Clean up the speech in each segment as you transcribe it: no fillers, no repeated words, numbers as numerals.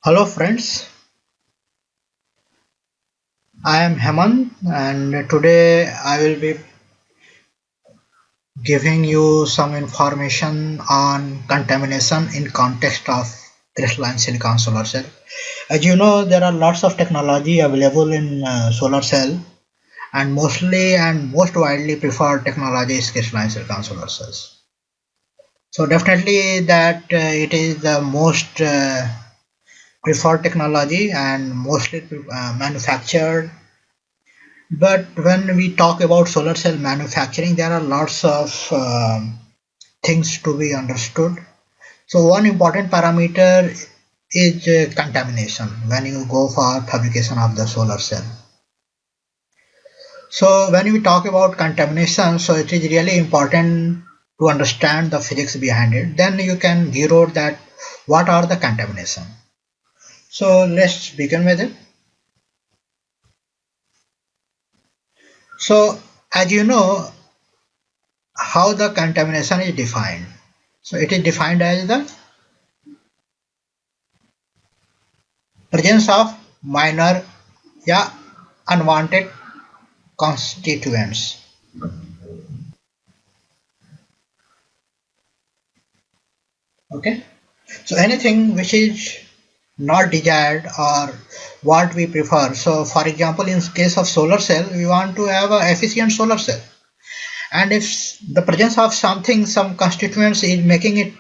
Hello friends, I am Hemant and today I will be giving you some information on contamination in context of crystalline silicon solar cell. As you know, there are lots of technology available in solar cell, and mostly and most widely preferred technology is crystalline silicon solar cells. So definitely that it is the most preferred technology and mostly manufactured. But when we talk about solar cell manufacturing, there are lots of things to be understood. So one important parameter is contamination when you go for fabrication of the solar cell. So when we talk about contamination, so it is really important to understand the physics behind it. Then you can zero that what are the contamination. So let's begin with it. So as you know, how the contamination is defined. So it is defined as the presence of minor या unwanted constituents. Okay, so anything which is not desired or what we prefer. So for example, in case of solar cell, we want to have a efficient solar cell, and if the presence of something, some constituents is making it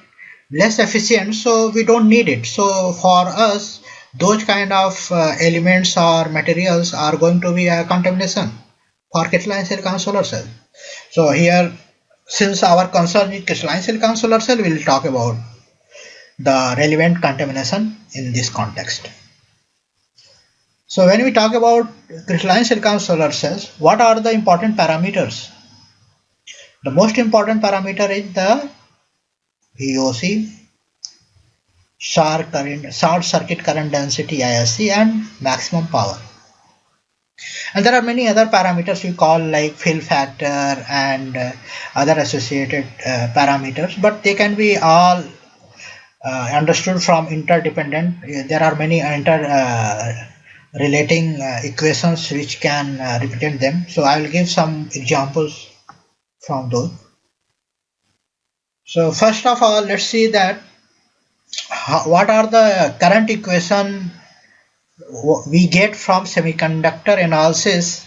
less efficient, so we don't need it. So for us, those kind of elements or materials are going to be a contamination for crystalline silicon solar cell. So here, since our concern is crystalline silicon solar cell, we will talk about the relevant contamination in this context. So when we talk about crystalline silicon solar cells, what are the important parameters? The most important parameter is the VOC, short circuit current density ISC, and maximum power. And there are many other parameters we call like fill factor and other associated parameters, but they can be all understood from interdependent. There are many relating equations which can represent them. So I will give some examples from those. So first of all, let's see that what are the current equation we get from semiconductor analysis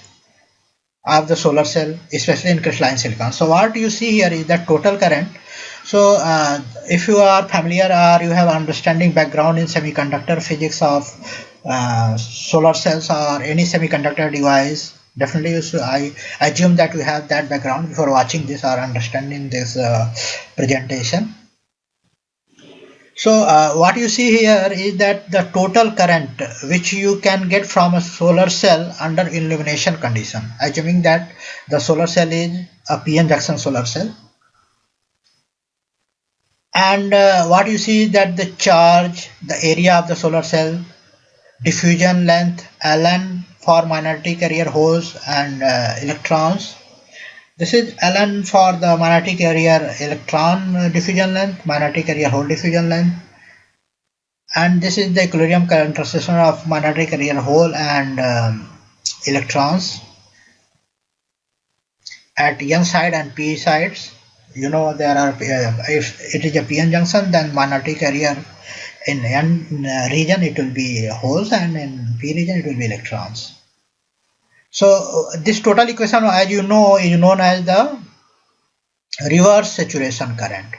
of the solar cell, especially in crystalline silicon. So what you see here is the total current. So if you are familiar or you have understanding background in semiconductor physics of solar cells or any semiconductor device, definitely I assume that you have that background before watching this or understanding this presentation. So what you see here is that the total current which you can get from a solar cell under illumination condition, assuming that the solar cell is a PN junction solar cell. And what you see is that the charge, the area of the solar cell, diffusion length Ln for minority carrier holes and electrons. This is Ln for the minority carrier electron diffusion length, minority carrier hole diffusion length. And this is the equilibrium current transition of minority carrier hole and electrons at n side and p sides. You know, there are if it is a p-n junction, then minority carrier in n region it will be holes and in p region it will be electrons. So this total equation, as you know, is known as the reverse saturation current.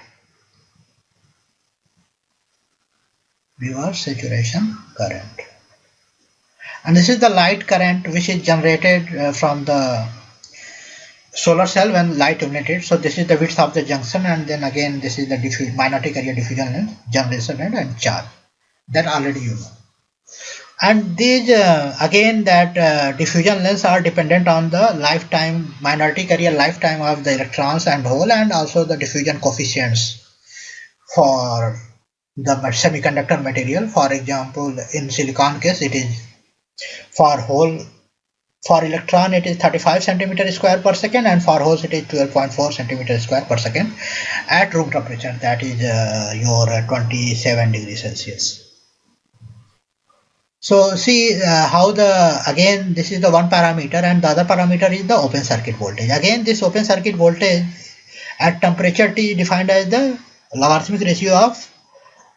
Reverse saturation current. And this is the light current which is generated from the solar cell when light emanated. So this is the width of the junction, and then again this is the minority carrier diffusion length, generation rate, and charge. That already you know. And these again that diffusion lengths are dependent on the lifetime, minority carrier lifetime of the electrons and hole, and also the diffusion coefficients for the semiconductor material. For example, in silicon case it is for hole. For electron it is 35 centimeter square per second, and for holes it is 12.4 centimeter square per second at room temperature, that is your 27 degrees Celsius. So see how again this is the one parameter, and the other parameter is the open circuit voltage. Again this open circuit voltage at temperature T defined as the logarithmic ratio of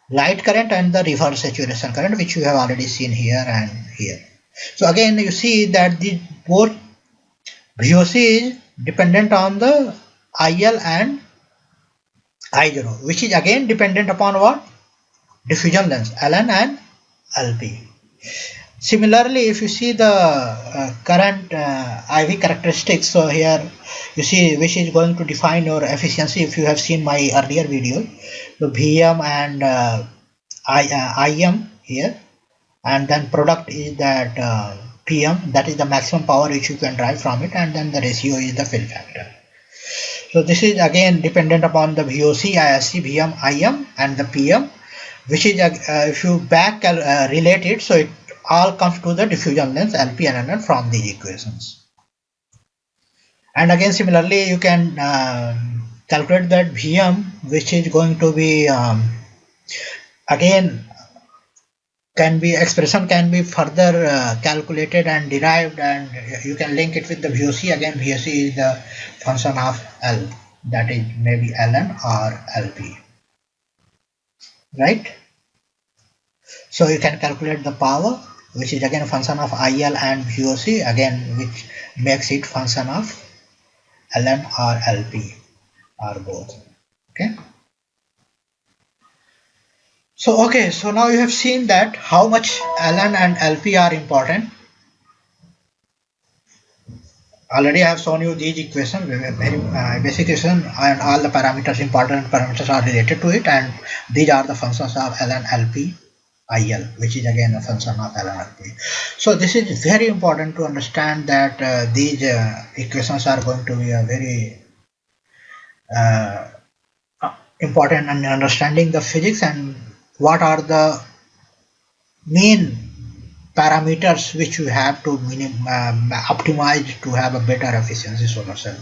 light current and the reverse saturation current, which you have already seen here and here. So again you see that the both VOC is dependent on the IL and I0, which is again dependent upon what? Diffusion length Ln and Lp. Similarly, if you see the current IV characteristics, so here you see which is going to define your efficiency. If you have seen my earlier video, the VM and IM here, and then product is that PM, that is the maximum power which you can drive from it, and then the ratio is the fill factor. So this is again dependent upon the VOC, ISC, VM, IM and the PM, which is if you back relate it, so it all comes to the diffusion length LP and NN from these equations. And again similarly you can calculate that VM, which is going to be again expression can be further calculated and derived, and you can link it with the VOC. Again VOC is the function of L, that is maybe Ln or LP, right? So you can calculate the power, which is again a function of IL and VOC, again which makes it function of Ln or LP or both. Okay. So okay, so now you have seen that how much Ln and LP are important. Already I have shown you these equations, very basic equation, and all the parameters, important parameters are related to it, and these are the functions of Ln, LP, IL, which is again a function of Ln, LP. So this is very important to understand that these equations are going to be a very important in understanding the physics and what are the main parameters which you have to optimize to have a better efficiency solar cell.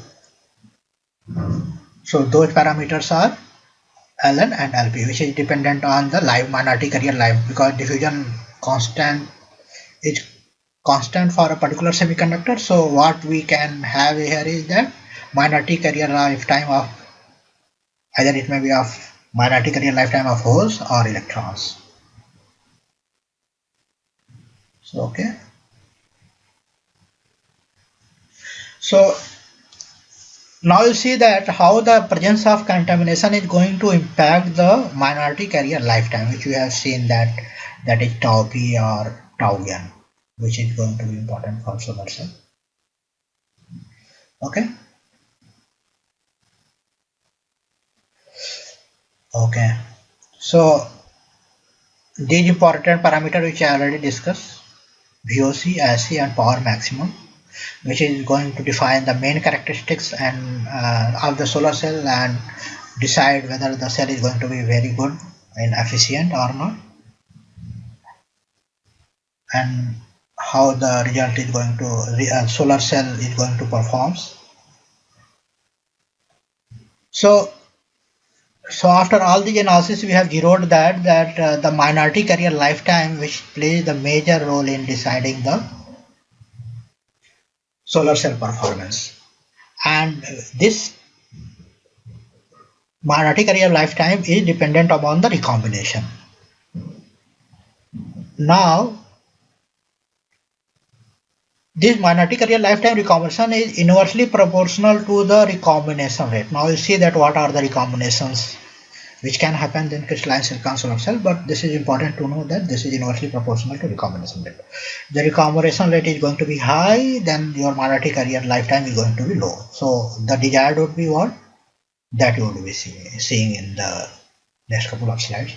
So those parameters are Ln and LP, which is dependent on the live minority carrier life, because diffusion constant is constant for a particular semiconductor. So what we can have here is that minority carrier lifetime of either it may be of minority carrier lifetime of holes or electrons. So okay. So now you see that how the presence of contamination is going to impact the minority carrier lifetime, which we have seen that is tau p or tau n, which is going to be important for solar cell. Okay. Okay. So these important parameters which I already discussed, VOC, ISC and power maximum, which is going to define the main characteristics and of the solar cell and decide whether the cell is going to be very good and efficient or not, and how the result is going to solar cell is going to perform. So after all the analysis, we have zeroed that the minority carrier lifetime, which plays the major role in deciding the solar cell performance, and this minority carrier lifetime is dependent upon the recombination. Now this minority carrier lifetime recombination is inversely proportional to the recombination rate. Now you see that what are the recombinations which can happen in crystalline silicon solar cell, but this is important to know that this is inversely proportional to recombination rate. The recombination rate is going to be high, then your minority carrier lifetime is going to be low. So the desired would be what? That you would be seeing in the next couple of slides.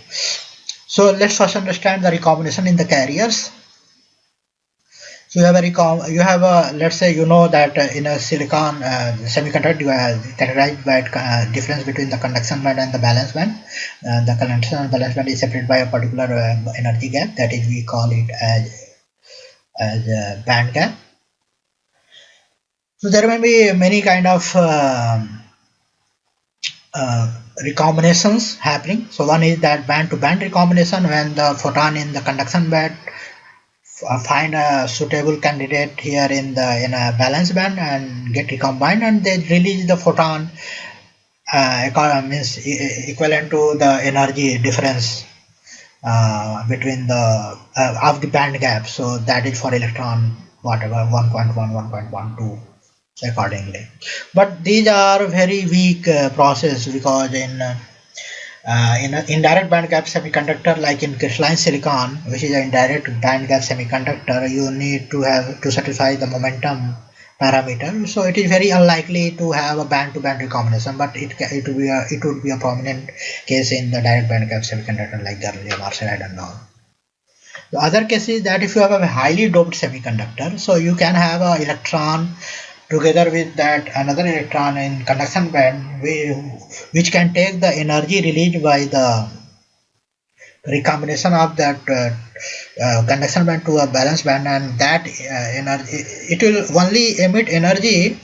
So let's first understand the recombination in the carriers. So you have a let's say you know that in a silicon semiconductor you are characterized by difference between the conduction band and the valence band. The conduction and valence band is separated by a particular energy gap, that is we call it as a band gap. So there may be many kind of recombinations happening. So one is that band to band recombination, when the photon in the conduction band find a suitable candidate here in a valence band and get recombined, and they release the photon means equivalent to the energy difference between the of the band gap. So that is for electron whatever 1.1, 1.12 accordingly. But these are very weak process, because in an indirect band gap semiconductor, like in crystalline silicon, which is an indirect band gap semiconductor, you need to have to satisfy the momentum parameter. So it is very unlikely to have a band-to-band recombination, but it would be a prominent case in the direct band gap semiconductor like gallium arsenide and all. The other case is that if you have a highly doped semiconductor, so you can have an electron together with that another electron in conduction band, which can take the energy released by the recombination of that conduction band to a valence band, and that energy, it will only emit energy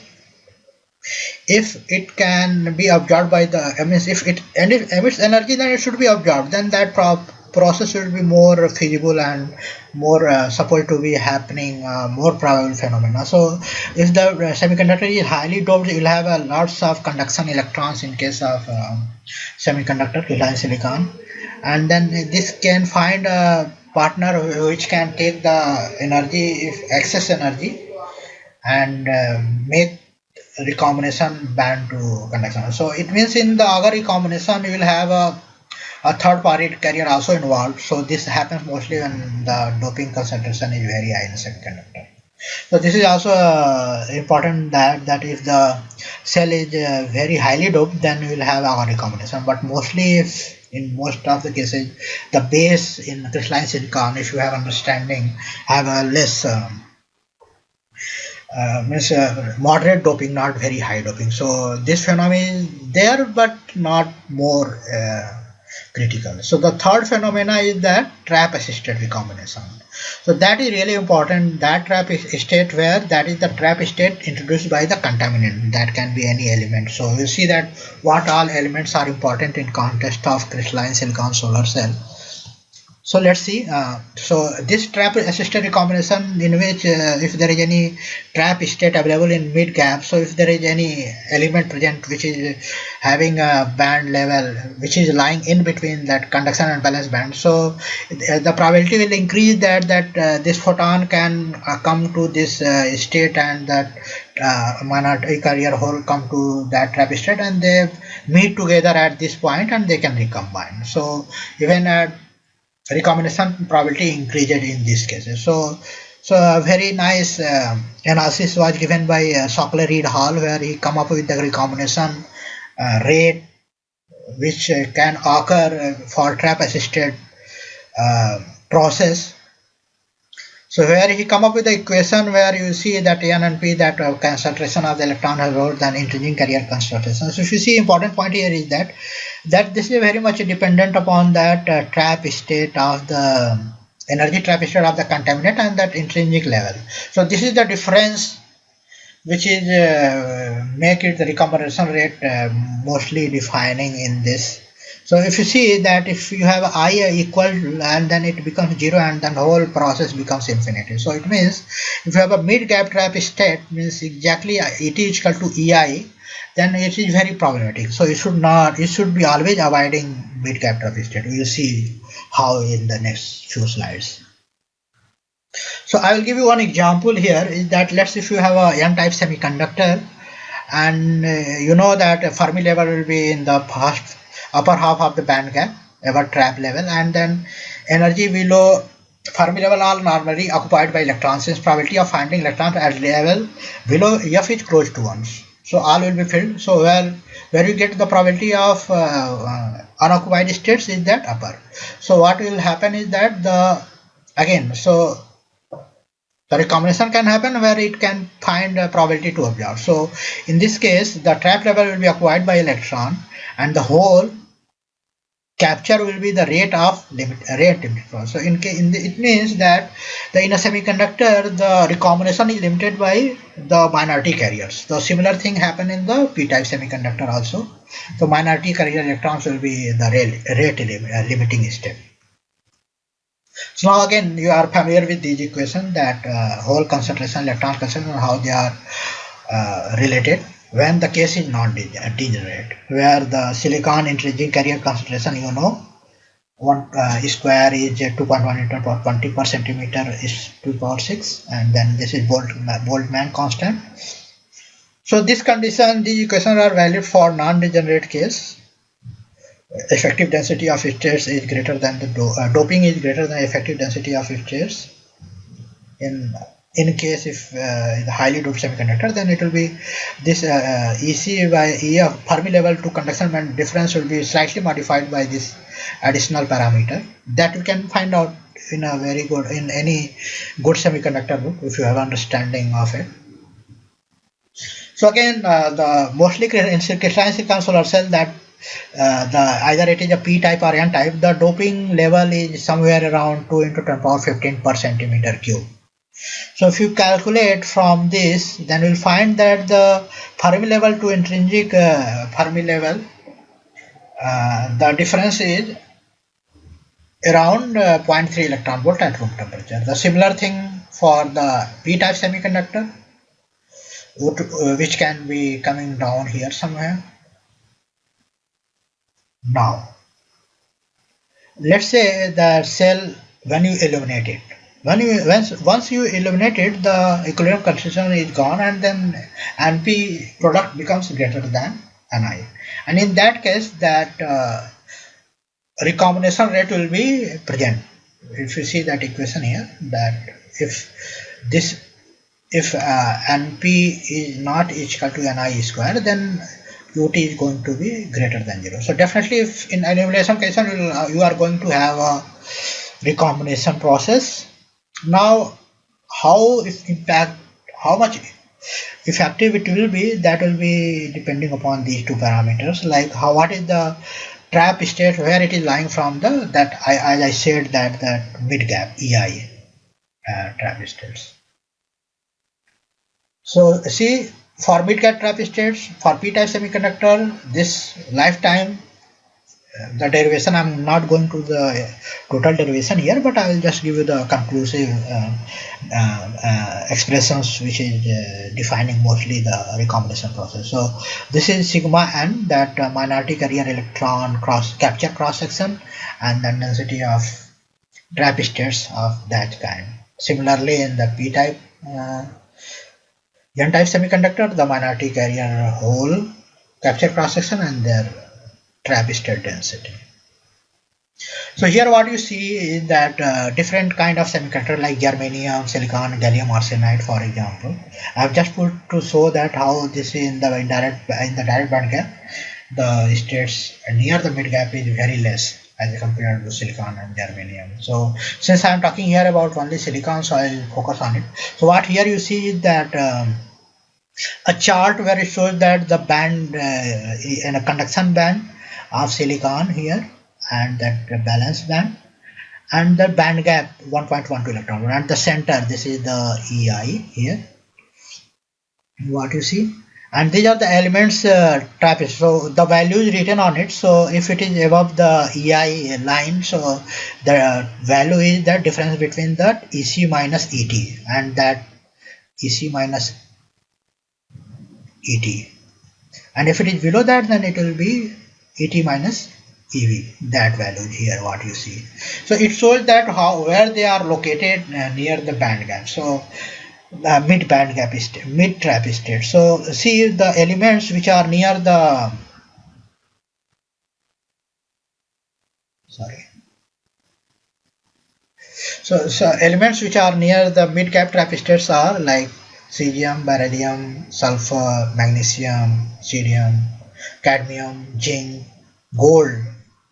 if it can be absorbed by the, I mean, if it emits energy, then it should be absorbed. Then that process will be more feasible and more supposed to be happening, more probable phenomena. So if the semiconductor is highly doped, you will have lots of conduction electrons in case of semiconductor crystalline silicon, and then this can find a partner which can take the energy, if excess energy, and make recombination band to conduction. So it means in the agar recombination you will have a third party carrier also involved. So this happens mostly when the doping concentration is very high in semiconductor. So this is also important, that if the cell is very highly doped, then you will have agar recombination. But mostly, if in most of the cases, the base in crystalline silicon, if you have understanding, have a less means moderate doping, not very high doping. So this phenomenon is there, but not more critical. So the third phenomena is that trap assisted recombination. So that is really important. That trap state, where that is the trap state introduced by the contaminant. That can be any element. So you see that what all elements are important in context of crystalline silicon solar cell. So let's see. So this trap assisted recombination, in which if there is any trap state available in mid gap, so if there is any element present which is having a band level which is lying in between that conduction and valence band, so the probability will increase that this photon can come to this state, and that minority carrier hole come to that trap state, and they meet together at this point and they can recombine. So even at recombination probability increased in these cases. So a very nice analysis was given by Sockler Reed Hall, where he come up with the recombination rate which can occur for trap assisted process. So where he come up with the equation where you see that N and P, that concentration of the electron has lower than intrinsic carrier concentration. So if you see, important point here is that this is very much dependent upon that trap state of the energy trap state of the contaminant and that intrinsic level. So this is the difference which is make it the recombination rate mostly defining in this. So if you see that if you have I equal, and then it becomes 0, and then the whole process becomes infinity. So it means if you have a mid gap trap state, means exactly it is equal to EI, then it is very problematic. So it should be always avoiding mid gap trap state. We will see how in the next few slides. So I will give you one example here, is that let's, if you have a n-type semiconductor, and you know that Fermi level will be in the first upper half of the band gap, our trap level, and then energy below Fermi level are normally occupied by electrons, since probability of finding electrons at level below F is close to 1. So all will be filled. So where you get the probability of unoccupied states is that upper. So what will happen is that the recombination can happen where it can find a probability to absorb. So in this case, the trap level will be acquired by electron, and the whole capture will be the rate of limit. So it means that in a semiconductor, the recombination is limited by the minority carriers. The similar thing happen in the p-type semiconductor also. The minority carrier electrons will be the rate limiting step. So now again you are familiar with these equations, that hole concentration, electron concentration, how they are related when the case is non-degenerate, where the silicon intrinsic carrier concentration, you know, one square is 2.1 into 20 per centimeter is 2 power 6, and then this is Boltzmann constant. So this condition, these equations are valid for non-degenerate case. Effective density of states is greater than the doping is greater than effective density of states. In case if the highly doped semiconductor, then it will be this EC by E of Fermi level to conduction band difference will be slightly modified by this additional parameter that you can find out in a very good, in any good semiconductor book if you have understanding of it. So again, the mostly crystalline silicon solar cell, that either it is a p type or n type, the doping level is somewhere around 2 into 10 power 15 per centimeter cube. So if you calculate from this, then we'll find that the Fermi level to intrinsic Fermi level, the difference is around 0.3 electron volt at room temperature. The similar thing for the p-type semiconductor, which can be coming down here somewhere. Now, let's say the cell, when you illuminate it, once you illuminate it, the equilibrium condition is gone, and then NP product becomes greater than Ni, and in that case, that recombination rate will be present. If you see that equation here, that if Np is not equal to Ni square, then Ut is going to be greater than 0. So definitely, if in illumination case you are going to have a recombination process. Now, how much effective it will be, that will be depending upon these two parameters, like what is the trap state, where it is lying from the as I said that mid gap EI trap states. So see, for mid gap trap states for p-type semiconductor, this lifetime, the derivation, I'm not going to the total derivation here, but I will just give you the conclusive expressions which is defining mostly the recombination process. So this is sigma n, that minority carrier electron capture cross section, and the density of trap states of that kind. Similarly, in the p-type n-type semiconductor, the minority carrier hole capture cross section and their trap state density. So here what you see is that different kind of semiconductor like germanium, silicon, gallium arsenide, for example. I have just put to show that how this is in the direct band gap, the states near the mid gap is very less as compared to silicon and germanium. So since I am talking here about only silicon, so I will focus on it. So what here you see is that a chart where it shows that the band in a conduction band of silicon here, and that balance band, and the band gap 1.12 electron, and the center, this is the EI here, what you see, and these are the elements trap. So the value is written on it. So if it is above the EI line, so the value is the difference between that EC minus ET, and that EC minus ET, and if it is below that, then it will be ET minus EV, that value here what you see. So it shows that where they are located near the band gap. So the mid band gap is mid trap state. So see the elements which are near the so elements which are near the mid gap trap states are like cesium, beryllium, sulfur, magnesium, cerium, cadmium, zinc, gold,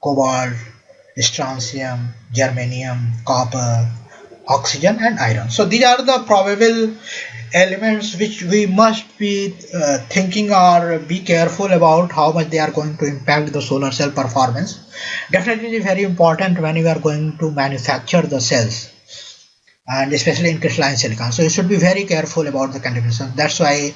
cobalt, strontium, germanium, copper, oxygen, and iron. So these are the probable elements which we must be thinking or be careful about how much they are going to impact the solar cell performance. Definitely very important when you are going to manufacture the cells. and especially in crystalline silicon. So you should be very careful about the contamination. That's why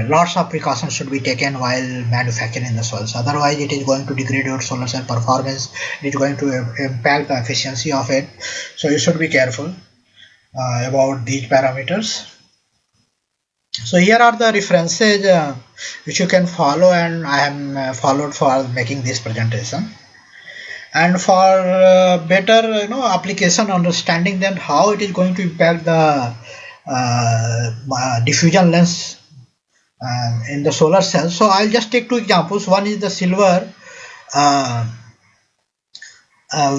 lots of precautions should be taken while manufacturing the cells. Otherwise, it is going to degrade your solar cell performance. It is going to impact the efficiency of it. So you should be careful about these parameters. So here are the references which you can follow, and I am followed for making this presentation. And for better application understanding, then how it is going to impact the diffusion lens in the solar cell. So I'll just take two examples. One is the silver, uh,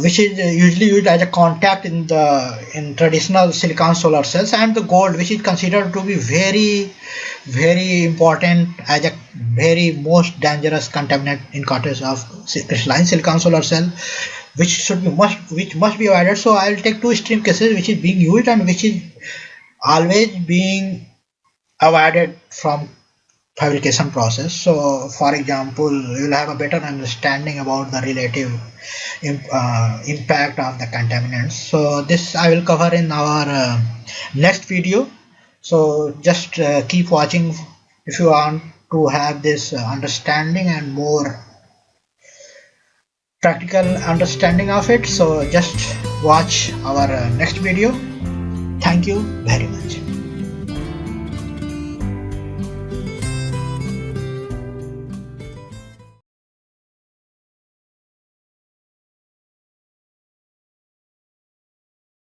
which is usually used as a contact in traditional silicon solar cells, and the gold, which is considered to be very important as a very most dangerous contaminant in context of crystalline silicon solar cell, which must be avoided. So I'll take two extreme cases which is being used and which is always being avoided from fabrication process. So for example, you will have a better understanding about the relative impact of the contaminants. So this I will cover in our next video. So just keep watching if you want to have this understanding and more practical understanding of it. So just watch our next video. Thank you very much.